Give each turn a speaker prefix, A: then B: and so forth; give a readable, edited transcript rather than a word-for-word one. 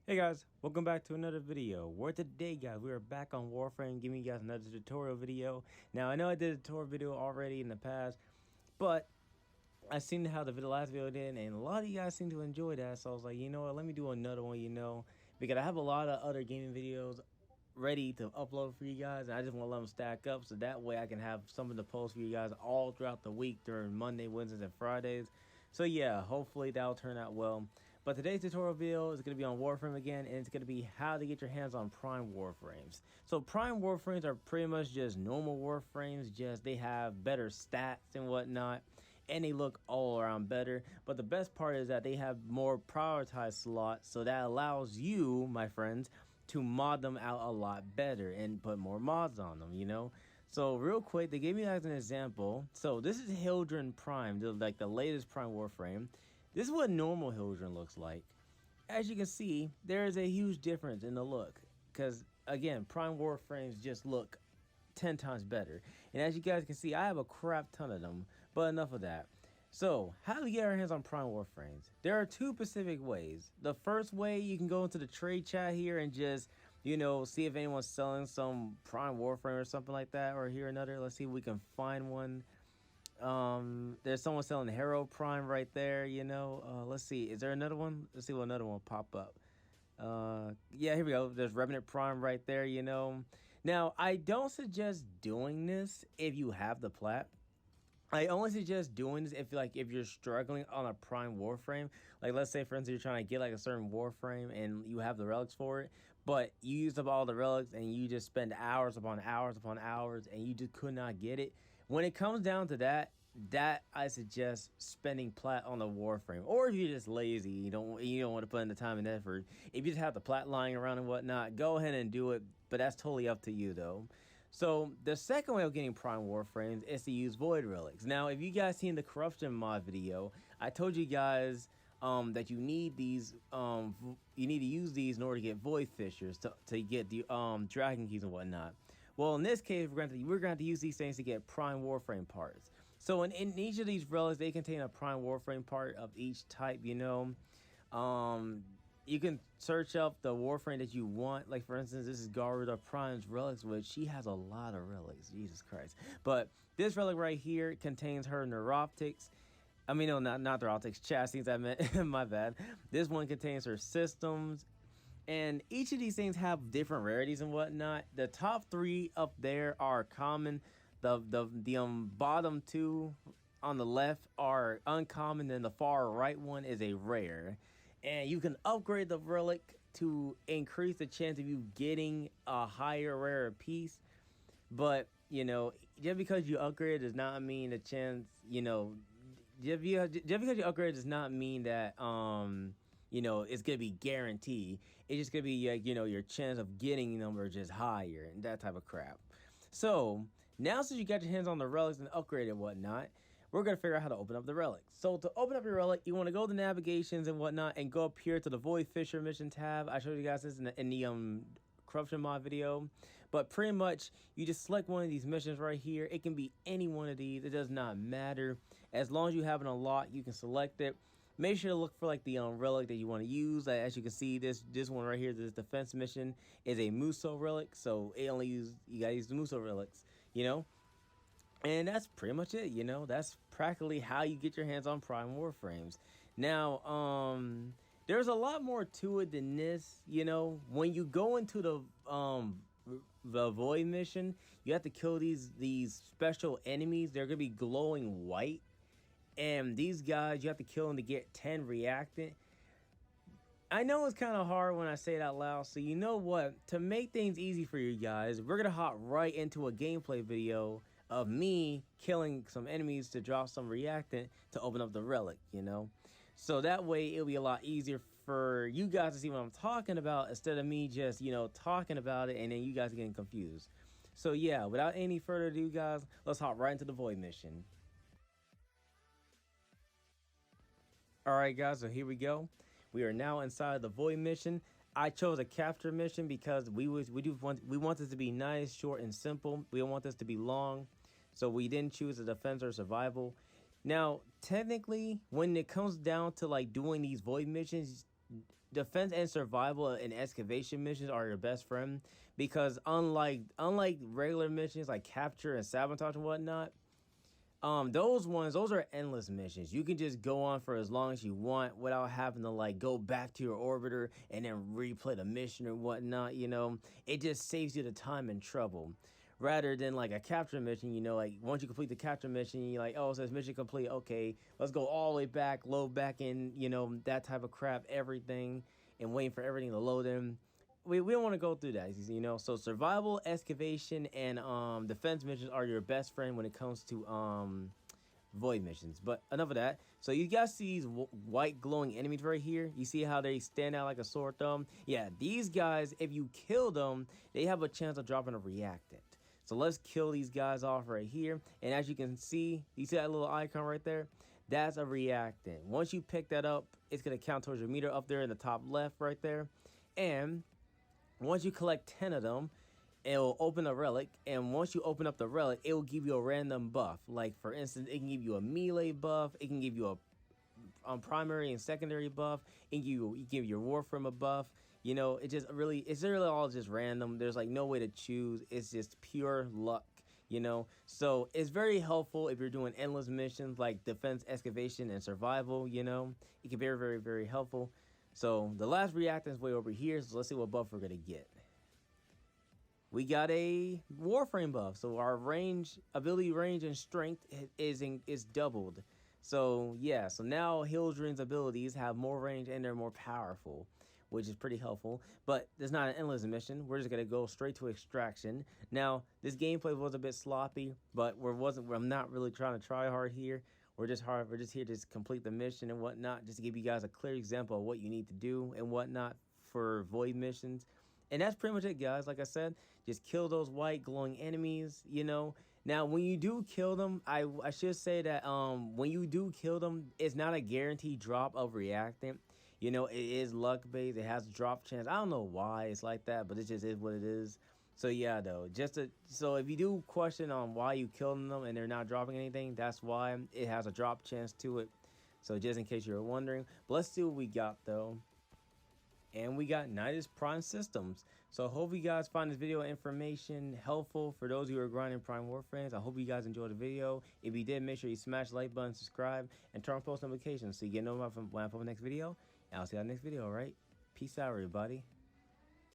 A: Hey guys, welcome back to another video. Where today, guys, we are back on WarFrame, giving you guys another tutorial video. Now, I know I did a tutorial video already in the past, but I seen how the last video did, and a lot of you guys seem to enjoy that. So I was like, you know what, let me do another one, because I have a lot of other gaming videos ready to upload for you guys, and I just want to let them stack up so that way I can have some of the posts for you guys all throughout the week during Monday, Wednesdays, and Fridays. So yeah, hopefully that'll turn out well. But today's tutorial video is going to be on Warframe again, and it's going to be how to get your hands on Prime Warframes. So Prime Warframes are pretty much just normal Warframes, just they have better stats and whatnot, and they look all around better. But the best part is that they have more prioritized slots, so that allows you, my friends, to mod them out a lot better and put more mods on them. So real quick, they gave me as an example. So this is Hildren Prime, like the latest Prime Warframe. This is what normal Hildren looks like. As you can see, there is a huge difference in the look, because again, Prime Warframes just look 10 times better. And as you guys can see, I have a crap ton of them, but enough of that. So, how do we get our hands on Prime Warframes? There are two specific ways. The first way, you can go into the trade chat here and just, see if anyone's selling some Prime Warframe or something like that, or here another. Let's see if we can find one. There's someone selling Hero Prime right there, let's see, is there another one? Let's see what another one pop up. Yeah, here we go. There's Revenant Prime right there, Now, I don't suggest doing this if you have the plat. I only suggest doing this if you're struggling on a Prime Warframe. Like, let's say, for instance, you're trying to get like a certain Warframe and you have the relics for it, but you used up all the relics and you just spend hours upon hours upon hours and you just could not get it. When it comes down to that I suggest spending plat on the Warframe. Or if you're just lazy, you don't want to put in the time and effort, if you just have the plat lying around and whatnot, go ahead and do it. But that's totally up to you, though. So the second way of getting Prime Warframes is to use Void Relics. Now, if you guys seen the Corruption mod video, I told you guys that you need these. You need to use these in order to get Void Fishers to get the Dragon Keys and whatnot. Well, in this case, we're going to use these things to get Prime Warframe parts. So in each of these relics, they contain a Prime Warframe part of each type. You can search up the Warframe that you want. Like, for instance, this is Garuda Prime's relics, which she has a lot of relics. Jesus Christ. But this relic right here contains her neuroptics. I mean, no, not neuroptics, chastings, I meant. My bad. This one contains her systems. And each of these things have different rarities and whatnot. The top three up there are common. The bottom two on the left are uncommon. Then the far right one is a rare. And you can upgrade the relic to increase the chance of you getting a higher rare piece. But, just because you upgrade does not mean the chance, just because you upgrade does not mean that, it's going to be guaranteed. It's just going to be, your chance of getting them are just higher and that type of crap. So, now since you got your hands on the relics and upgrade and whatnot, we're going to figure out how to open up the relics. So to open up your relic, you want to go to navigations and whatnot and go up here to the Void Fisher mission tab. I showed you guys this in the Corruption mod video. But pretty much, you just select one of these missions right here. It can be any one of these. It does not matter. As long as you have it unlocked, you can select it. Make sure to look for like the relic that you want to use. As you can see, this one right here, this defense mission is a Muso relic. So you gotta use the Muso relics, And that's pretty much it, That's practically how you get your hands on Prime Warframes. Now, there's a lot more to it than this, When you go into the Void mission, you have to kill these special enemies. They're gonna be glowing white, and these guys you have to kill them to get 10 reactant. I know it's kind of hard when I say it out loud, so you know what? To make things easy for you guys, we're gonna hop right into a gameplay video of me killing some enemies to drop some reactant to open up the relic, So that way it'll be a lot easier for you guys to see what I'm talking about instead of me just, talking about it and then you guys getting confused. So yeah, without any further ado, guys, let's hop right into the Void mission. Alright guys, so here we go. We are now inside the Void mission. I chose a capture mission because we want this to be nice, short, and simple. We don't want this to be long. So we didn't choose a defense or survival. Now, technically, when it comes down to like doing these Void missions, defense and survival and excavation missions are your best friend, because unlike regular missions like capture and sabotage and whatnot, those are endless missions. You can just go on for as long as you want without having to like go back to your orbiter and then replay the mission or whatnot. It just saves you the time and trouble. Rather than like a capture mission, like once you complete the capture mission, you're like, oh, it says mission complete. Okay, let's go all the way back, load back in, that type of crap, everything, and waiting for everything to load in. We don't want to go through that, So survival, excavation, and defense missions are your best friend when it comes to void missions. But enough of that. So you guys see these white glowing enemies right here? You see how they stand out like a sore thumb? Yeah, these guys, if you kill them, they have a chance of dropping a reactant. So let's kill these guys off right here. And as you can see, you see that little icon right there? That's a reactant. Once you pick that up, it's going to count towards your meter up there in the top left right there. And once you collect 10 of them, it will open a relic, and once you open up the relic, it will give you a random buff. Like, for instance, it can give you a melee buff, it can give you a primary and secondary buff, it can give your WarFrame a buff. It's really all just random. There's like no way to choose. It's just pure luck. So it's very helpful if you're doing endless missions like defense, excavation, and survival. It can be very, very, very helpful. So the last reactant is way over here, so let's see what buff we're gonna get. We got a WarFrame buff, so our ability range and strength is doubled. So yeah, so now Hildren's abilities have more range and they're more powerful, which is pretty helpful. But there's not an endless mission. We're just gonna go straight to extraction. Now this gameplay was a bit sloppy, but I'm not really trying to try hard here. We're just here to complete the mission and whatnot, just to give you guys a clear example of what you need to do and whatnot for void missions. And that's pretty much it, guys. Like I said, just kill those white glowing enemies. Now when you do kill them, I should say that when you do kill them, it's not a guaranteed drop of reactant. It is luck based. It has a drop chance. I don't know why it's like that, but it just is what it is. So yeah, though, so if you do question on why you killed them and they're not dropping anything, that's why. It has a drop chance to it. So just in case you're wondering. But let's see what we got though. And we got Nidus Prime Systems. So I hope you guys find this video information helpful for those who are grinding Prime Warframes. I hope you guys enjoyed the video. If you did, make sure you smash the like button, subscribe, and turn on post notifications so you get notified when I post the next video. And I'll see you on the next video, alright? Peace out, everybody.